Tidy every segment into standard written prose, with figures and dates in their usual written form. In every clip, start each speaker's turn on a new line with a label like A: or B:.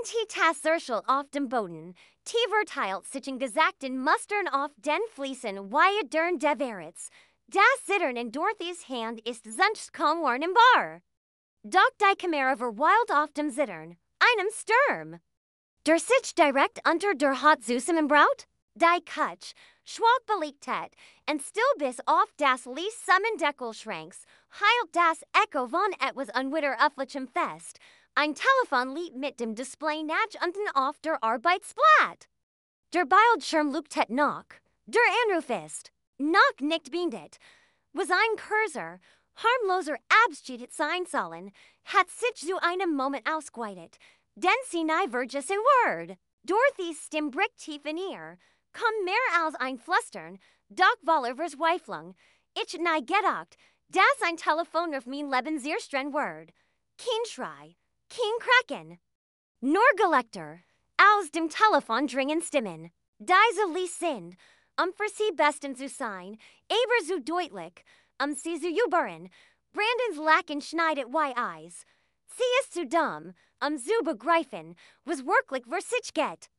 A: T Tasserschel auf dem Boden, T verteilt sich in gesagten Mustern auf den Fliesen, wie dern Deveritz. Das Zittern in Dorothy's Hand ist sonst kaum warm im Bar. Doch die Kamera verweilt auf dem Zittern, einem Sturm. Der sich direkt unter der Haut zusem im Braut? Die Kutsch, schwach Belegtheit, und still bis auf das Lies summen Deckelschranks, heilt das Echo von etwas unwitter Öfflichem Fest. Ein Telefonlied mit dem Display nach unten auf der Arbeitsblatt. Der Bildschirm leuchtet noch. Der Anruf ist noch nicht beendet. Was ein Cursor, harmloser Abschied sein sollen, hat sich zu einem Moment ausgeweitet. Denn sie verges in Word. Dorothy's Stimme bricht tief in ihr. Komm mehr als ein Flüstern, doch voller Verzweiflung. Ich gedacht, dass ein Telefonruf mein Leben sehr streng Word. Kein Schrei. Kein Kraken. Nur Gelächter. Aus dem Telefon dringen Stimmen. Diese Lies sind, für sie besten zu sein, aber so deutlich, sie zu überen. Brandons Lachen schneidet wie Eis. Sie ist zu dumm, zu begreifen, was wirklich für sich geht.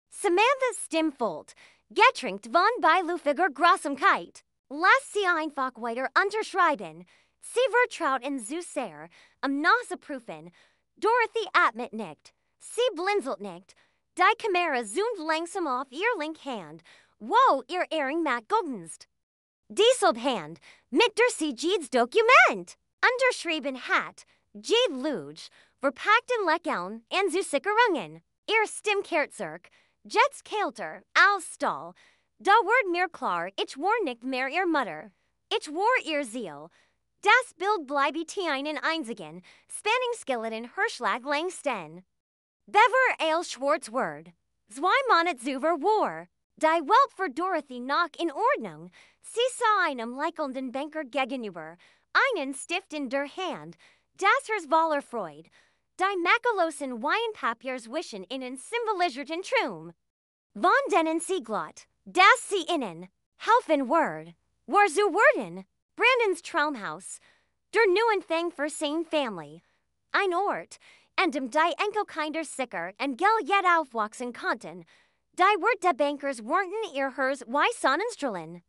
A: Samantha's Stimme folgt, getrinkt von beiläufiger Grausamkeit. Lass sie einfach weiter unterschreiben. Sie vertraut in zu sehr, nachzuprüfen. Dorothy atmet nicht. Sie blinzelt nicht. Die Kamera zoomt langsam auf ihr linke Hand, wo ihr Ehering matt goldenst. Dieselbe Hand, mit der sie Jedes Dokument. Unterschrieben hat, Jede Luge, verpackt in Leckeln und zu Sickerungen. Ihr Stimme kehrt zurück, Jets Kälter, aus Stall. Da word mir klar, ich war nicht mehr ihr Mutter. Ich war ihr Ziel. Das Bild bleibt einen einzigen, Spanningsskeleton Hirschlag längsten. Bever ale Schwarz Word. 2 Monate zuver war. Die Welt für Dorothy noch in Ordnung. Sie sah einem lächelnden Banker gegenüber, einen Stift in der Hand, das hers voller Freud. Die makellosen Weinpapiers wischen innen symbolisierten Trum. Von denen sie glott, das sie innen, helfen Word. War zu worden. Brandon's Traumhaus, der neuen Thing für seine Family. Ein Ort, an dem die Enkelkinder sicher und gell jet aufwachsen konnten. Die Wort der Bankers warnten ihr hers wie Sonnenstrahlen.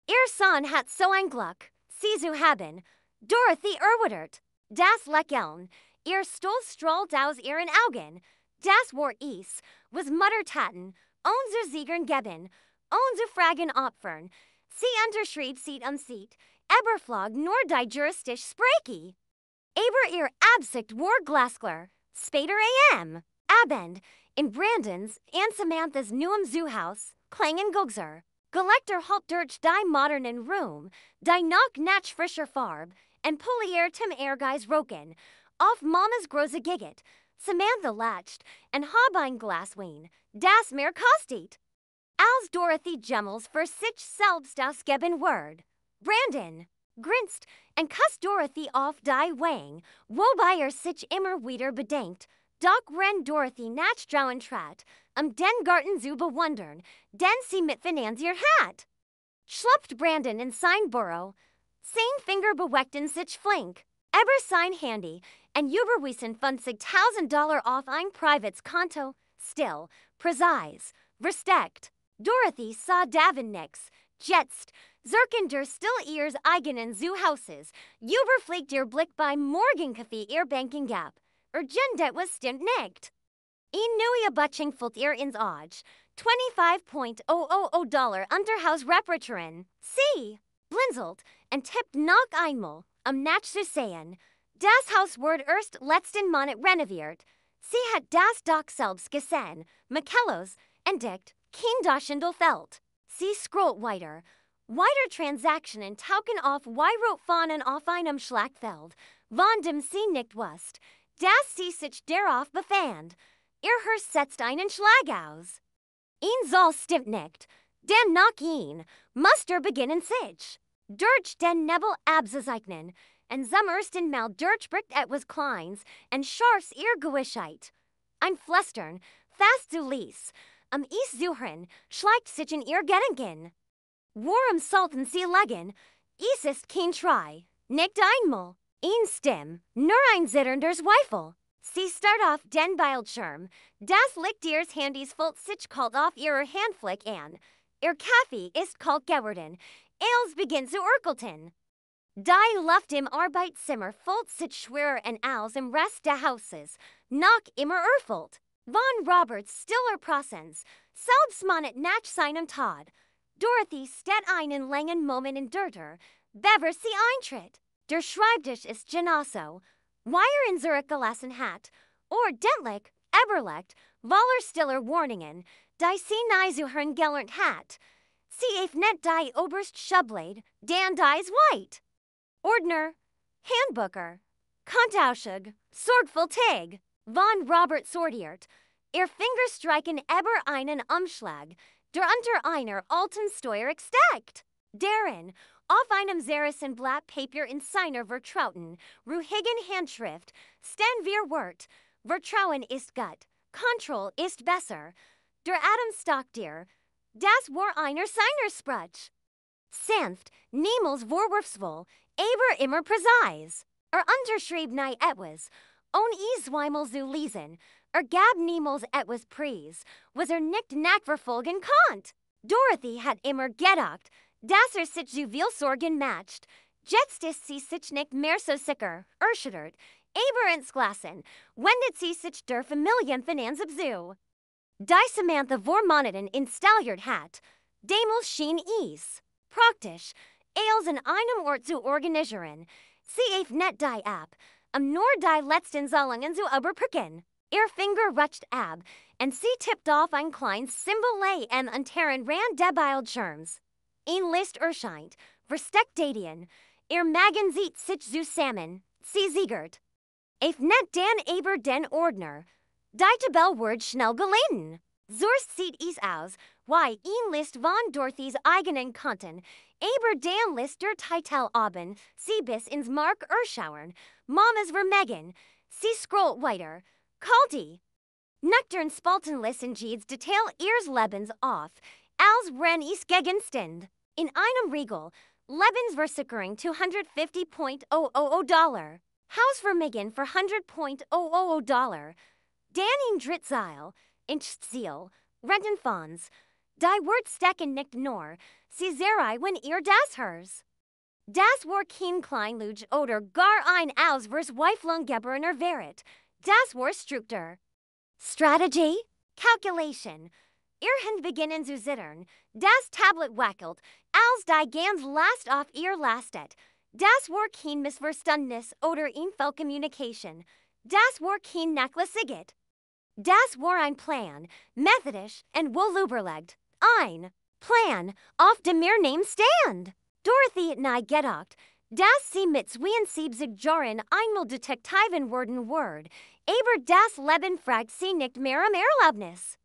A: Ihr Sohn hat so ein Glück, sie zu haben. Dorothy erwidert. Das Lächeln, ihr Stolz strahlt aus ihren Augen. Das Wort is, was Muttertaten, unser Siegern geben, unser Fragen opfern. Sie unterschrieb Seat Seat. Eberflog nur die juristisch Spreki. Aber ihr Absicht war glasklar. Später am. Abend, in Brandons and Samantha's neuem Zoohaus, klangen Gugser. Gelächter halt durch die modernen Room, die noch nach frischer Farb, und poliertem Ehrgeiz roken. Auf Mamas große Gigget. Samantha lacht, und hab ein Glas Wein, das mehr kostet. Als Dorothy Jemmels für sich selbst ausgeben Word. Brandon grinst und kusst Dorothy auf die Wang, wobei sich immer wieder bedenkt. Doch rennt Dorothy nach draußen trat, den Garten zu bewundern, den sie mitfinanziert hat. Schlupft Brandon in sein Büro. Sein Finger beweckten sich flink, aber sein Handy, und überwiesen $50,000 auf ein privates Konto, still, präzise, versteckt. Dorothy sah Davin nix, jetzt, zirken der still ihres eigenen Zoohauses, überfliegt ihr Blick bei Morgenkaffee ihr Banking Gap. Urgendet was stimmt nicht. Ein neue Butching fällt ihr ins Auge. $25,000 Unterhausreperatoren. Sie blinzelt und tippt noch einmal, nach zu sehen. Das Haus wird erst letzten Monat renoviert. Sie hat das doch selbst gesehen, Michellos, entdeckt, kein Daschendel fällt. Sie scrollt weiter. Weiter Transaktionen tauchen auf wie Fahnen auf einem Schlachtfeld, von dem sie nicht wusst, dass sie sich darauf befand. Ihr Herz setzt einen Schlag aus. Ihn soll stimmt nicht, denn nach ihn muss beginnen sich. Durch den Nebel abzuzeichnen, und zum ersten Mal durchbricht etwas Kleins und scharfs ihr Gewissheit. Ein Flüstern, fast zu leis, is suchen, schleicht sich in ihr Gedanken. Warum sollten sie legen? Es ist kein Schrei, nicht einmal. Ein Stimm, nur ein zitternder Zweifel. Sie start off den Bildschirm. Das Licht ihres Handys folgt sich kalt auf ihrer Handfläche an. Ihr Kaffee ist kalt geworden. Els beginnt zu urkelten. Die Luft im Arbeitszimmer folgt sich schwerer an als im Rest des Hauses. Noch immer erfüllt. Von Roberts stiller Prozess. Selbst manet nach seinem Tod. Dorothy steht einen langen Moment in Dörter, bevor sie eintritt. Der Schreibtisch ist genauso. Wire in Zurich gelassen hat. Ordentlich, überlegt, voller stiller Warningen, die sie nie zu hören gelernt hat. Sie heeft net die oberst Schublade, dan dies white. Ordner, Handbooker, Kontauschig, sorgful Tag, von Robert sortiert. Ihr Finger streichen eber einen Umschlag, der unter einer alten Steuer steckt. Darin, auf einem zerrissen Blatt Papier in seiner vertrauten, ruhigen Handschrift, stehen wir Wort. Vertrauen ist gut, Kontroll ist besser. Der Atem stockt dir, das war einer seiner Sprüche. Sanft, niemals vorwurfsvoll, aber immer präzise. Unterschrieb nie etwas, ohne zweimal zu lesen. Gab niemals etwas preis, was nicht nachverfolgen konnt. Dorothy hat immer gedacht, dass sich zu viel Sorgen matcht. Jetzt ist sie sich nicht mehr so sicher, erschüttert, aber entglassen, wendet sie sich der Familienfinanz zu. Die Samantha vor Monaten installiert hat, demals schien es praktisch, alles in einem Ort zu organisieren. Sie heeft net die ab, nur die letzten Zahlungen zu überprüfen. Ihr Finger rutscht ab, und sie tippt auf ein kleines Symbol am unteren Rand des Bildschirms. Ein List erscheint, versteckt Daten. Ihr Magen sieht sich zusammen, sie siegert. Heeft net den aber den Ordner. Die Tabelle wird schnell gelesen. Zurst sieht es aus, wie ein List von Dorothys eigenen Konten, aber den List der Titel oben, sie bis ins Mark erschauen. Mamas vermegen. Sie scrollt weiter. Kalti. Nüchtern spalten listen Jedes Detail ihres Lebens auf, als wenn es gegenstand. In einem Riegel, Lebensversicherung $250.000. Hausvermögen für $100.000. Dan in Drittseil, Ziel, Rentenfonds. Die Wort stecken nicht nur, sie zerei wenn ihr das hers. Das war kein Kleinluge oder gar ein aus vers Weiflunggeberener Verit. Das war Struktur. Strategy? Calculation. Ihr Hand beginnen zu zittern. Das Tablet wackelt, als die ganz last auf ihr lastet. Das war kein Missverständnis oder Infallcommunication. Das war kein Nachlässiget. Das war ein Plan, methodisch und wohlüberlegt. Ein Plan, auf dem ihr Name stand. Dorothy hat nie gedacht, dass sie mit 72 Jahren einmal Detektivin worden wird, aber das Leben fragt sie nicht mehr Erlaubnis.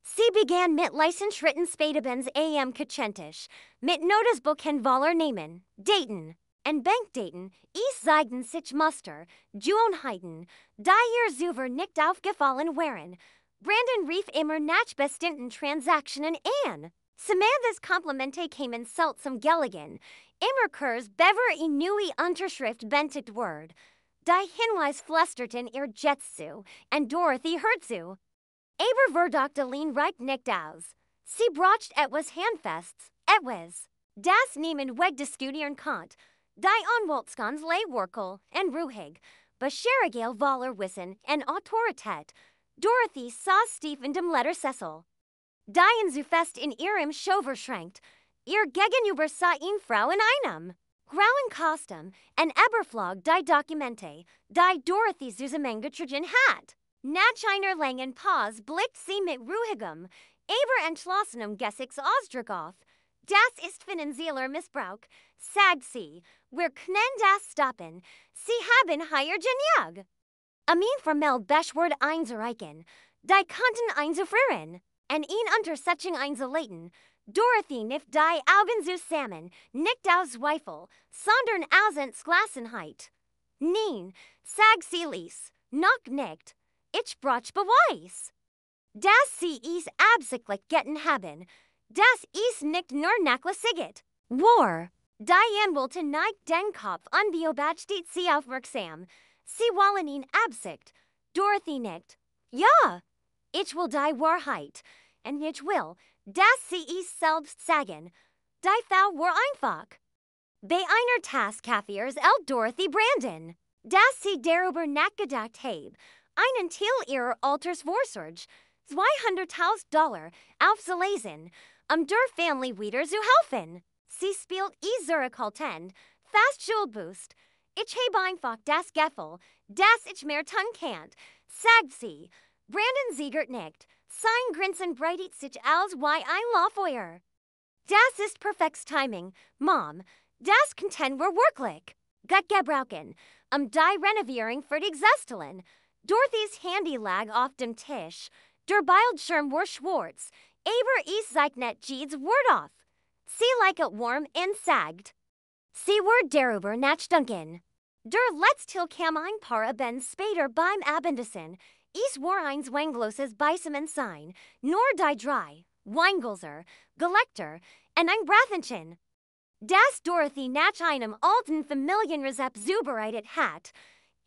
A: Sie begann mit Leisenschritten spätestens am Kachentisch, mit Notizbuchen voller Namen, Daten und Bankdaten, es zeigten sich Muster, Gewohnheiten, die ihr zuvor nicht aufgefallen waren. Brandon rief immer nach bestimmten Transaktionen an. Samantha's Komplimente kamen seltsam gelegen. Immer kurz bevor neue Unterschrift bentigt word. Die Hinweis flusterten ihr Jets zu, und Dorothy hört zu. Aber Verdochteline reicht nicht aus. Sie bracht etwas Handfests, etwas, das niemand wegdiskutieren konnt. Die Anwaltskans Leihwerkel und ruhig, bescheriger voller Wissen und Autorität. Dorothy saß tief in dem Letter Cecil. Die zu fest in ihrem Schover schrankt. Ihr gegenüber sah ihn Frau in einem grauen Kostüm, und überflog die Dokumente, die Dorothy zusammengetragen hat. Nach einer langen Pause blickt sie mit ruhigem, aber entschlossenem Gesicht Ausdruck auf. Das ist finanzieller Missbrauch, sagt sie. Wir können das stoppen. Sie haben hier genug. Formell Beschword einzureichen, die Konten einzufrieren, und ihn unter Setching einzuleiten. Dorothy nicht die Augen zusammen, nicht aus Zweifel, sondern aus Entschlossenheit. Nein, sagt sie ließ, noch nicht. Ich brauch Beweis. Dass sie es absichtlich getan haben, das ist nicht nur nachlässig. War. Diane wollte nicht den Kopf unbeobachtet sie aufmerksam. Sie wollen ihn Absicht. Dorothy nickt. Ja, ich will die Wahrheit. And ich will, dass sie ist selbst sagen. Die Frau war einfach. Bei einer Tasse Kaffeers Dorothy Brandon. Dass sie darüber nachgedacht habe, einen Teil ihrer Altersvorsorge, $200.000 aufzulesen, der Family wieder zu helfen. Sie spielt zurückhaltend, fast schuldbewusst. Ich habe einfach das Gefühl, dass ich mehr tun kann, sagt sie. Brandon Ziegert nickt. Sein Grinsen breitet sich aus wie ein Lauffeuer. Das ist perfektes Timing, Mom. Das könnten wir wirklich gut gebrauchen, die Renovierung fertigzustellen. Dorothys Handy lag auf dem Tisch. Der Bildschirm war schwarz, aber ich zeichnete Jedes Wort auf. Sie liked warm und sagt. Sie war darüber nachdenken. Der letzte kam ein paar Abends später beim Abendessen. Es war ein zwangloses Beisammen sein, nur die drei, Weingläser, Gelächter, und ein Brathenchen. Das Dorothy nach einem alten Familienrezept zubereitet hat,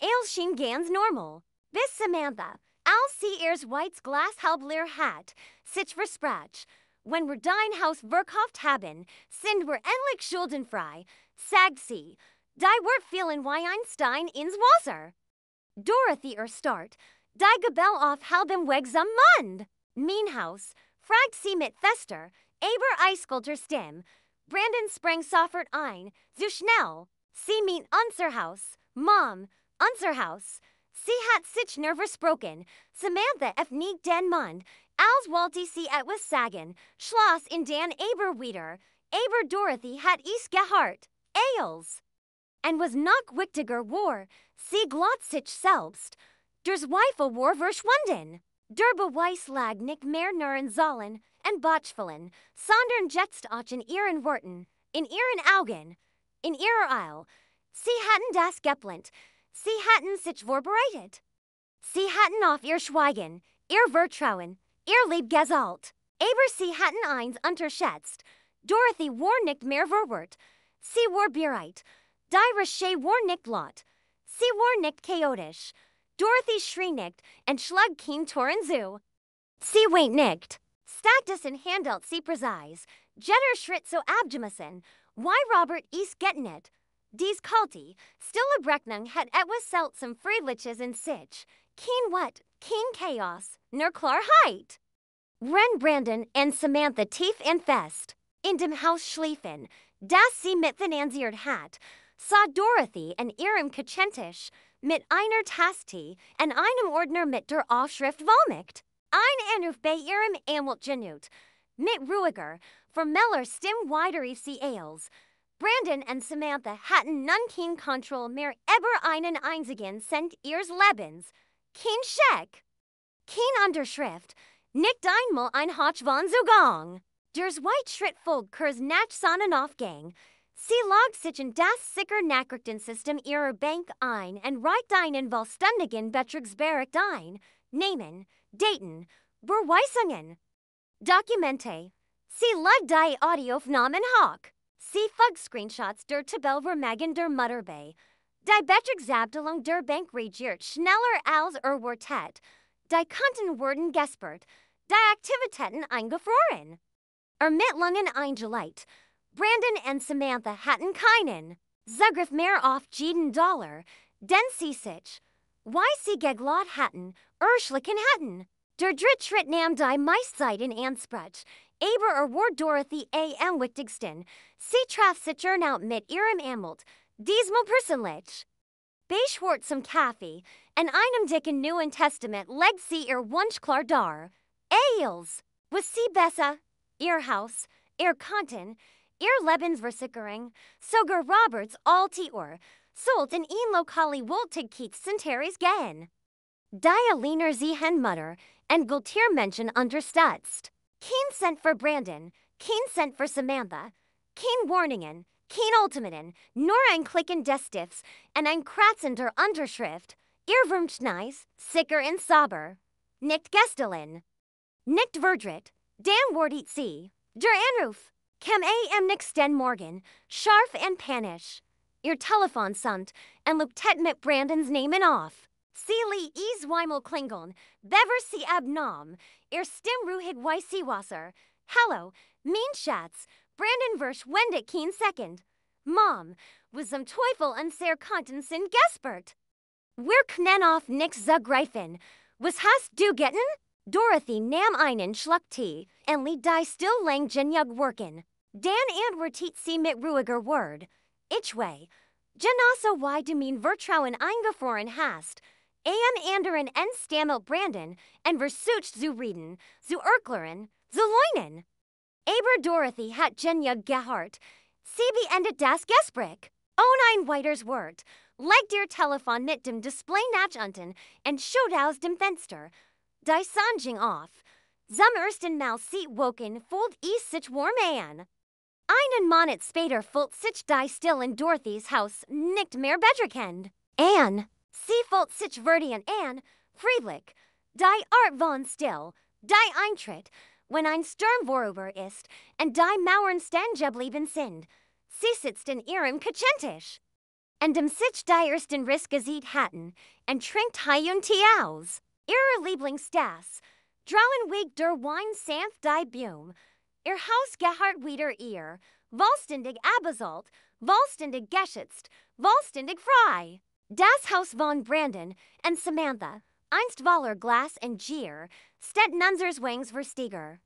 A: alles schien ganz normal. Bis Samantha, als sie ihr zweites Glas halb leer hat, sich versprach. Wenn wir dein Haus verkauft haben, sind wir endlich schuldenfrei, sagt sie. Die wird fielen wie ein Stein ins Wasser. Dorothy erstarrt. Die Gebell auf halbem Weg zum Mund. Mein Haus, fragt sie mit fester, aber eiskalter Stimme. Brandon sprang sofort ein, so schnell. Sie meint unser Haus, Mom, unser Haus. Sie hat sich nervös broken. Samantha öffnet den Mund, als wollte sie etwas sagen, schloss in den aber wieder. Aber Dorothy hat es gehört. Eils. Und was noch wichtiger war, sie glot sich selbst. Der Zweifel war verschwunden. Der Beweis lag nicht mehr nur in Zahlen und Botschfällen, sondern jetzt auch in ihren Worten, in ihren Augen, in ihrer Eil. Sie hatten das geplant. Sie hatten sich vorbereitet. Sie hatten auf ihr Schweigen, ihr Vertrauen, ihr Lieb gesallt. Aber sie hatten eins unterschätzt. Dorothy war nicht mehr verwirrt. Sie war bereit. Die Reche war nicht laut. Sie war nicht chaotisch. Dorothy schrie nicht und schlug kein Toren zu. Sie weint nicht. Stacktes in handelt sie präzise. Jeder Schritt so abgemassen. Why Robert is getting it. Dies kalte, stille Berechnung hat etwas seltsam Friedliches in sich. Kein Wut, kein Chaos, nur Klarheit. Ren Brandon und Samantha tief und fest. In dem Haus schliefen, das sie miteinander hat, sah Dorothy in ihrem Küchentisch mit einer Tasse Tee und einem Ordner mit der Aufschrift Vollmacht. Ein Anruf bei ihrem Anwalt genut. Mit ruhiger, formeller Stimme rief sie Eils. Brandon und Samantha hatten nun kein Kontroll mehr über einen einzigen Cent ihres Lebens. Kein Scheck. Kein Unterschrift. Nicht einmal ein Hotch von Zugang. Der zweite Schritt folgt Kurs nach Sonnenaufgang. Sie log sich in das sicher Nachrichtensystem ihrer Bank ein und reicht einen vollständigen Betragsbericht ein. Namen, Daten, Beweisungen, Dokumente. Sie legt die Audioaufnahmen hoch. Sie folgt Screenshots der Tabellvermögen der Mutterbei. Die Betragsabteilung der Bank regiert schneller als Quartett. Die Konten wurden gesperrt. Die Aktivitäten eingefroren. Ermittlungen eingeleitet. Brandon und Samantha hatten keinen Zugriff mehr auf jeden Dollar, den sie sich, wie sie geglaubt hatten, erschlichen hatten. Der dritte Schritt nahm die meiste in Anspruch, aber war Dorothy am wichtigsten. Sie traf sich erneut mit ihrem Anwalt, diesmal persönlich. Bei schwarzem Kaffee und einem dicken Neuen Testament legt sie ihr Wunsch klar dar. Eils, was sie besser, ihr Haus, ihr Konten, ihr Lebensversicherung, sogar Roberts alte Uhr, sollt in ein lokali Wohltätigkeits Centeries gehen. Die Aliner sie Mutter und Gultiermenschen unterstützt. Kein Cent für Brandon, kein Cent für Samantha, kein Warningen, kein Ultimaten, nur ein Klicken des Stifts und ein Kratzen der Unterschrift. Ihr wünscht nice, sicher und sauber. Nicht Gestelin. Nicht verdritt. Dan wordet sie. Der Anruf. Kam am nächsten Morgen, scharf und panisch. Ihr Telefon sunt und luptet mit Brandons Namen auf. Seely Zweimal klingeln, bever sie abnom, stim ruhig Wasser. Hallo, mein Schatz, Brandon Versch wendet kein Second. Mom, was zum Teufel unser Kontensen Gespert. Wir können auf nix zugreifen. Was hast du getten? Dorothy nam einen Schluck Tee, and lied die still lang genjug worken. Dan antwortet sie mit ruhiger Word. Ich way. Genosse why du mein Vertrauen eingefroren hast. Anderen en stammelt Brandon, en versucht zu reden, zu erklären, zu leugnen. Aber Dorothy hat genjug gehört. Sie beendet das Gespräch. Ohne ein weiteres Wort. Legt ihr Telefon mit dem Display nach unten und schaut aus dem Fenster. Die Sonne ging auf. Zum ersten Mal sieht woken fühlt sich warm an. Einen Monat später fühlt sich die still in Dorothys Haus nicht mehr bedrückend. An. Sie fühlt sich verdient an, friedlich. Die Art von still, die Eintritt, wenn ein Sturm vorüber ist, und die Mauern stehen geblieben sind. Sie sitzt in ihrem Küchentisch. Und sich die ersten Riss gesehen hatten, und trinkt Heilung Tee aus. Ihre Lieblingstasse. Drauen wiegt der Wein sanft die Blume. Ihr Haus gehört wieder ihr. Vollständig abgesollt, vollständig geschützt, vollständig frei. Das Haus von Brandon und Samantha, einst voller Glas und Gier, steht unsers Wings verstiger.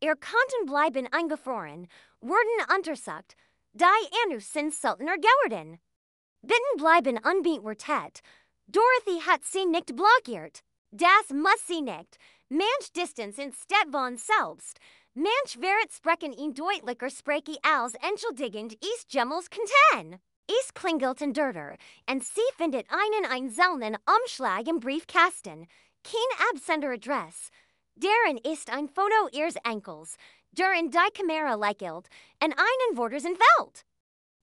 A: Ihr Konten bleiben eingefroren, wurden untersucht, die Anus sind seltener geworden. Bitten bleiben unbeantwortet. Dorothy hat sie nicht blockiert. Das muss sie nicht. Manch Distanz instead von selbst. Manch Verret sprechen ihn deutlicher spreche als entschuldigend ist jemals content. Es klingelt in Dörter, und sie findet einen einzelnen Umschlag im Briefkasten. Kein Absenderadress. Darin ist ein Foto ihres Enkels, darin die Kamera lächelt, und einen Wortes entfällt.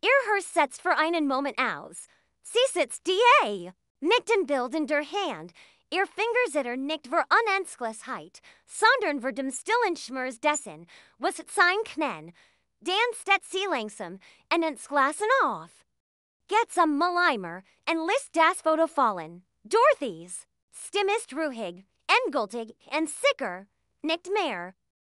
A: Ihr Herz setzt für einen Moment aus. Sie sitzt da, nicht ein Bild in der Hand. Ihr Finger zittert nicht für Unendlichkeit, sondern für dem stillen Schmerz dessen, was sein kann. Dann steht sie langsam und ins Glasen auf. Geht zum Mülleimer und lässt das Foto fallen. Dorothys Stimme ist ruhig, endgültig und sicher, nicht mehr.